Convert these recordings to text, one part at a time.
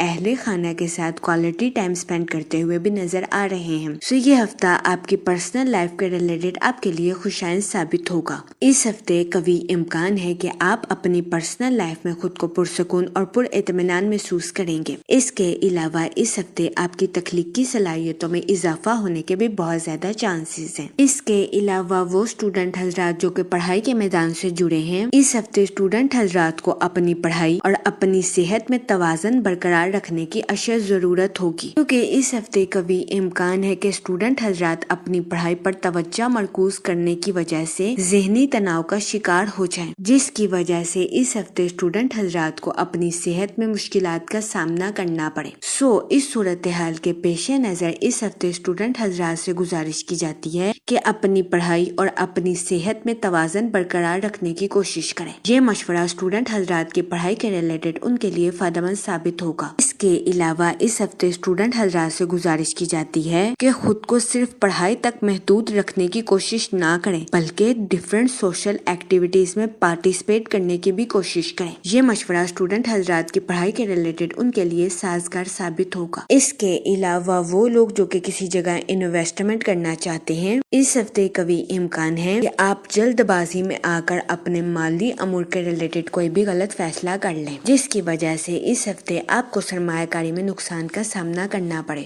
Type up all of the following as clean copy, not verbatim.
اہل خانہ کے ساتھ کوالٹی ٹائم سپینڈ کرتے ہوئے بھی نظر آ رہے ہیں. یہ ہفتہ آپ کی پرسنل لائف کے ریلیٹڈ آپ کے لیے خوشائند ثابت ہوگا. اس ہفتے قوی امکان ہے کہ آپ اپنی پرسنل لائف میں خود کو پرسکون اور پر اطمینان محسوس کریں گے. اس کے علاوہ اس ہفتے آپ کی تخلیقی صلاحیتوں میں اضافہ ہونے کے بھی بہت زیادہ چانسز ہیں. اس کے علاوہ وہ اسٹوڈنٹ حضرات جو کہ پڑھائی کے میدان سے جڑے ہیں، اس ہفتے اسٹوڈنٹ حضرات کو اپنی پڑھائی اور اپنی صحت میں توازن برقرار رکھنے کی اشد ضرورت ہوگی، کیونکہ اس ہفتے قوی امکان ہے کہ اسٹوڈنٹ حضرات اپنی پڑھائی پر توجہ مرکوز کرنے کی وجہ سے ذہنی تناؤ کا شکار ہو جائیں، جس کی وجہ سے اس ہفتے اسٹوڈنٹ حضرات کو اپنی صحت میں مشکلات کا سامنا کرنا پڑے. اس صورتحال کے پیش نظر اس ہفتے اسٹوڈنٹ حضرات سے گزارش کی جاتی ہے کہ اپنی پڑھائی اور اپنی صحت میں توازن برقرار رکھنے کی کوشش کریں. یہ مشورہ اسٹوڈنٹ حضرات کی پڑھائی کے ریلیٹڈ ان کے لیے فائدہ مند ثابت ہوگا. اس کے علاوہ اس ہفتے اسٹوڈنٹ حضرات سے گزارش کی جاتی ہے کہ خود کو صرف پڑھائی تک محدود رکھنے کی کوشش نہ کریں، بلکہ ڈفرینٹ سوشل ایکٹیویٹیز میں پارٹیسپیٹ کرنے کی بھی کوشش کریں. یہ مشورہ اسٹوڈنٹ حضرات کی پڑھائی کے ریلیٹڈ ان کے لیے سازگار ثابت ہوگا. اس کے علاوہ وہ لوگ جو کہ کسی جگہ انویسٹمنٹ کرنا چاہتے ہیں، اس ہفتے قوی امکان ہے کہ آپ جلد بازی میں آ کر اپنے مالی امور کے ریلیٹڈ کوئی بھی غلط فیصلہ کر لیں، جس کی وجہ سے اس ہفتے آپ کو سرمایہ کاری میں نقصان کا سامنا کرنا پڑے.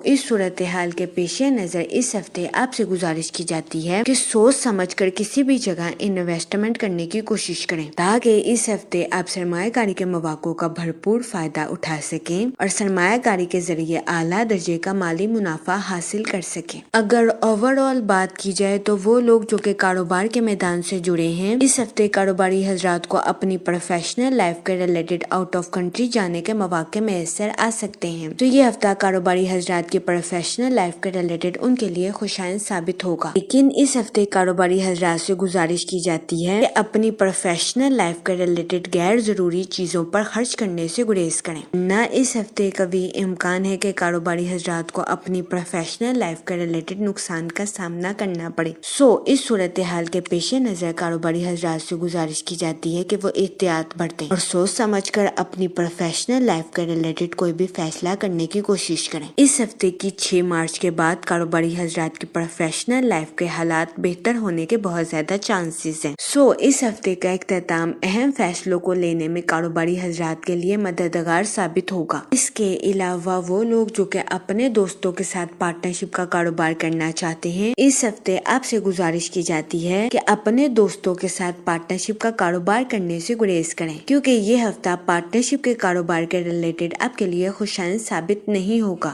اس صورتحال کے پیش نظر اس ہفتے آپ سے گزارش کی جاتی ہے کہ سوچ سمجھ کر کسی بھی جگہ انویسٹمنٹ کرنے کی کوشش کریں، تاکہ اس ہفتے آپ سرمایہ کاری کے مواقع کا بھرپور فائدہ اٹھا سکیں اور سرمایہ کاری کے ذریعے اعلیٰ درجے کا مالی منافع حاصل کر سکیں. اگر اوور آل بات کی جائے تو وہ لوگ جو کہ کاروبار کے میدان سے جڑے ہیں، اس ہفتے کاروباری حضرات کو اپنی پروفیشنل لائف کے ریلیٹڈ آؤٹ آف کنٹری جانے کے مواقع میسر آ سکتے ہیں. یہ ہفتہ کاروباری حضرات کی پروفیشنل لائف کے ریلیٹڈ ان کے لیے خوشائند ثابت ہوگا. لیکن اس ہفتے کاروباری حضرات سے گزارش کی جاتی ہے کہ اپنی پروفیشنل لائف کے ریلیٹڈ غیر ضروری چیزوں پر خرچ کرنے سے گریز کریں. اس ہفتے قوی امکان ہے کہ کاروباری حضرات کو اپنی پروفیشنل لائف کے ریلیٹڈ نقصان کا سامنا کرنا پڑے. اس صورتحال کے پیش نظر کاروباری حضرات سے گزارش کی جاتی ہے کہ وہ احتیاط برتیں اور سوچ سمجھ کر اپنی پروفیشنل لائف کے ریلیٹڈ کوئی بھی فیصلہ کرنے کی کوشش کریں. اس ہفتے کی 6 مارچ کے بعد کاروباری حضرات کی پروفیشنل لائف کے حالات بہتر ہونے کے بہت زیادہ چانسز ہیں. اس ہفتے کا اختتام اہم فیصلوں کو لینے میں کاروباری حضرات کے لیے مددگار ثابت ہوگا. اس کے علاوہ وہ لوگ جو کہ اپنے دوستوں کے ساتھ پارٹنرشپ کا کاروبار کرنا چاہتے ہیں، اس ہفتے آپ سے گزارش کی جاتی ہے کہ اپنے دوستوں کے ساتھ پارٹنرشپ کا کاروبار کرنے سے گریز کریں، کیونکہ یہ ہفتہ پارٹنرشپ کے کاروبار کے ریلیٹڈ آپ کے لیے خوشائند ثابت نہیں ہوگا.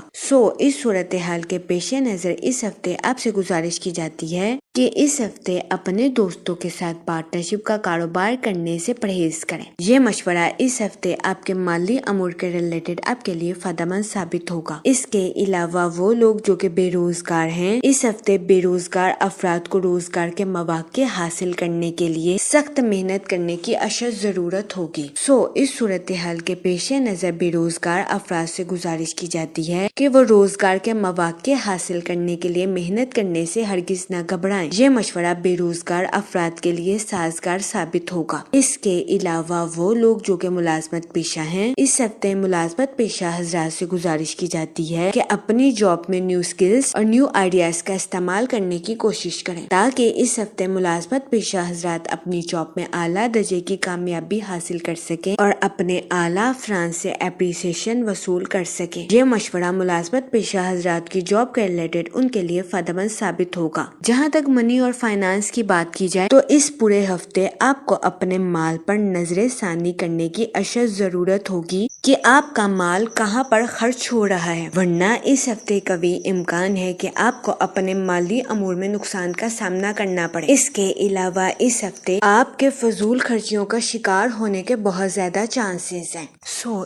اس صورتحال کے پیش نظر اس ہفتے آپ سے گزارش کی جاتی ہے کہ اس ہفتے اپنے دوستوں کے ساتھ پارٹنرشپ کا کاروبار کرنے سے پرہیز کریں. یہ مشورہ اس ہفتے آپ کے مالی امور کے ریلیٹڈ آپ کے لیے فائدہ مند ثابت ہوگا. اس کے علاوہ وہ لوگ جو کہ بے روزگار ہیں، اس ہفتے بے روزگار افراد کو روزگار کے مواقع حاصل کرنے کے لیے سخت محنت کرنے کی اشد ضرورت ہوگی. اس صورتحال کے پیش نظر بے روزگار افراد سے گزارش کی جاتی ہے کہ وہ روزگار کے مواقع حاصل کرنے کے لیے محنت کرنے سے ہرگز نہ گھبرائیں. یہ مشورہ بے روزگار افراد کے لیے سازگار ثابت ہوگا. اس کے علاوہ وہ لوگ جو کہ ملازمت پیشہ ہیں، اس ہفتے ملازمت پیشہ حضرات سے گزارش کی جاتی ہے کہ اپنی جاب میں نیو سکلز اور نیو آئیڈیاز کا استعمال کرنے کی کوشش کریں، تاکہ اس ہفتے ملازمت پیشہ حضرات اپنی جاب میں اعلیٰ درجے کی کامیابی حاصل کر سکیں اور اپنے اعلیٰ افراد سے اپریسیشن وصول کر سکیں. یہ مشورہ ملازمت پیشہ حضرات کی جاب کے ریلیٹڈ ان کے لیے فائدہ مند ثابت ہوگا. جہاں تک منی اور فائنانس کی بات کی جائے تو اس پورے ہفتے آپ کو اپنے مال پر نظر ثانی کرنے کی اشد ضرورت ہوگی کہ آپ کا مال کہاں پر خرچ ہو رہا ہے، ورنہ اس ہفتے قوی امکان ہے کہ آپ کو اپنے مالی امور میں نقصان کا سامنا کرنا پڑے. اس کے علاوہ اس ہفتے آپ کے فضول خرچیوں کا شکار ہونے کے بہت زیادہ چانسز ہیں.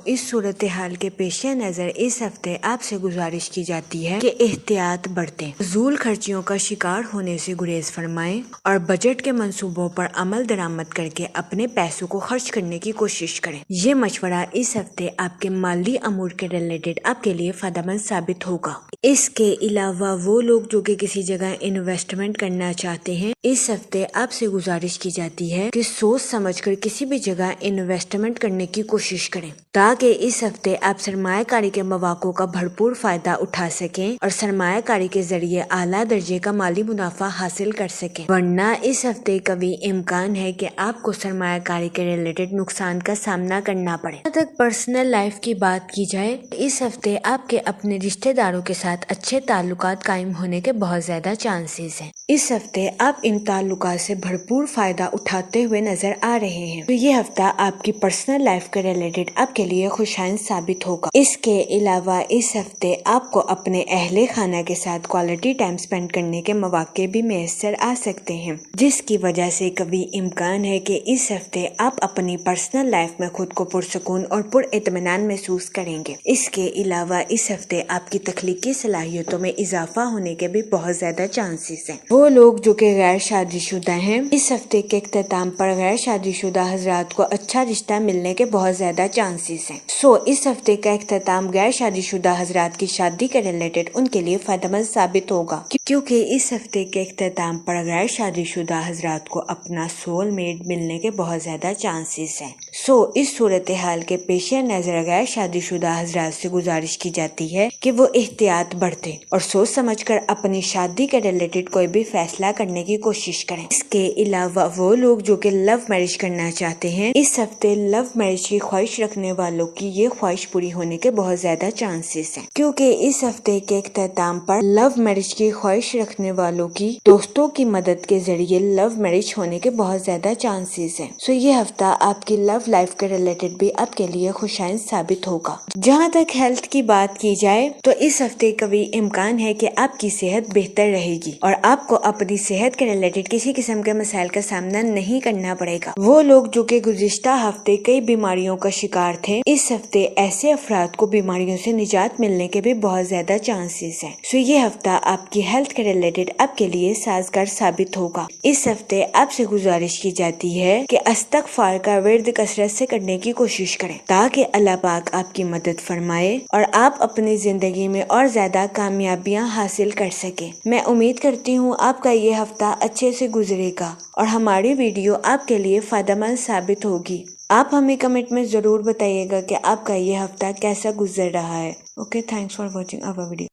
اس صورتحال کے پیش نظر اس ہفتے آپ سے گزارش کی جاتی ہے کہ احتیاط برتیں، فضول خرچیوں کا شکار ہونے سے گریز فرمائیں اور بجٹ کے منصوبوں پر عمل درآمد کر کے اپنے پیسوں کو خرچ کرنے کی کوشش کریں. یہ مشورہ اس ہفتے آپ کے مالی امور کے ریلیٹڈ آپ کے لیے فائدہ مند ثابت ہوگا. اس کے علاوہ وہ لوگ جو کہ کسی جگہ انویسٹمنٹ کرنا چاہتے ہیں، اس ہفتے آپ سے گزارش کی جاتی ہے کہ سوچ سمجھ کر کسی بھی جگہ انویسٹمنٹ کرنے کی کوشش کریں. کریں تاکہ اس ہفتے آپ سرمایہ کاری کے مواقع کا بھرپور فائدہ اٹھا سکیں اور سرمایہ کاری کے ذریعے اعلیٰ درجے کا مالی منافع حاصل کر سکیں، ورنہ اس ہفتے قوی امکان ہے کہ آپ کو سرمایہ کاری کے ریلیٹڈ نقصان کا سامنا کرنا پڑے۔ جہاں تک پرسنل لائف کی بات کی جائے، اس ہفتے آپ کے اپنے رشتہ داروں کے ساتھ اچھے تعلقات قائم ہونے کے بہت زیادہ چانسز ہیں۔ اس ہفتے آپ ان تعلقات سے بھرپور فائدہ اٹھاتے ہوئے نظر آ رہے ہیں، تو یہ ہفتہ آپ کی پرسنل لائف کے ریلیٹڈ آپ کے لیے خوشائند ثابت ہوگا۔ اس کے علاوہ اس ہفتے آپ کو اپنے اہل خانہ کے ساتھ کوالٹی ٹائم سپینڈ کرنے کے مواقع بھی میسر آ سکتے ہیں، جس کی وجہ سے قوی امکان ہے کہ اس ہفتے آپ اپنی پرسنل لائف میں خود کو پرسکون اور پر اطمینان محسوس کریں گے۔ اس کے علاوہ اس ہفتے آپ کی تخلیقی صلاحیتوں میں اضافہ ہونے کے بھی بہت زیادہ چانسز ہیں۔ وہ لوگ جو کہ غیر شادی شدہ ہیں، اس ہفتے کے اختتام پر غیر شادی شدہ حضرات کو اچھا رشتہ ملنے کے بہت زیادہ چانسز ہیں۔ اس ہفتے کا اختتام غیر شادی شدہ حضرات کی شادی کے ریلیٹڈ ان کے لیے فائدہ مند ثابت ہوگا، کیونکہ اس ہفتے کے اختتام پر غیر شادی شدہ حضرات کو اپنا سول میٹ ملنے کے بہت زیادہ چانسز ہیں۔ اس صورتحال کے پیش نظر غیر شادی شدہ حضرات سے گزارش کی جاتی ہے کہ وہ احتیاط برتیں اور سوچ سمجھ کر اپنی شادی کے ریلیٹڈ کوئی بھی فیصلہ کرنے کی کوشش کریں۔ اس کے علاوہ وہ لوگ جو کہ لو میرج کرنا چاہتے ہیں، اس ہفتے لو میرج کی خواہش رکھنے والوں کی یہ خواہش پوری ہونے کے بہت زیادہ چانسز ہیں، کیونکہ اس ہفتے کے اختتام پر لو میرج کی خواہش رکھنے والوں کی دوستوں کی مدد کے ذریعے لو میرج ہونے کے بہت زیادہ چانسز ہیں۔ یہ ہفتہ آپ کی لو لائف کے ریلیٹڈ بھی آپ کے لیے خوشائند ثابت ہوگا۔ جہاں تک ہیلتھ کی بات کی جائے تو اس ہفتے قوی امکان ہے کہ آپ کی صحت بہتر رہے گی اور آپ کو اپنی صحت کے ریلیٹڈ کسی قسم کے مسائل کا سامنا نہیں کرنا پڑے گا۔ وہ لوگ جو کہ گزشتہ ہفتے کئی بیماریوں کا شکار تھے، اس ہفتے ایسے افراد کو بیماریوں سے نجات ملنے کے بھی بہت زیادہ چانسز ہیں۔ یہ ہفتہ آپ کی ہیلتھ کے ریلیٹڈ آپ کے لیے سازگار ثابت ہوگا۔ اس ہفتے آپ سے گزارش کی جاتی ہے کہ استغفار کا ورد کثرت سے کرنے کی کوشش کریں تاکہ اللہ پاک آپ کی مدد فرمائے اور آپ اپنی زندگی میں اور زیادہ کامیابیاں حاصل کر سکیں۔ میں امید کرتی ہوں آپ کا یہ ہفتہ اچھے سے گزرے گا اور ہماری ویڈیو آپ کے لیے فائدہ مند ثابت ہوگی۔ آپ ہمیں کمنٹ میں ضرور بتائیے گا کہ آپ کا یہ ہفتہ کیسا گزر رہا ہے۔ Okay, thanks for watching our video.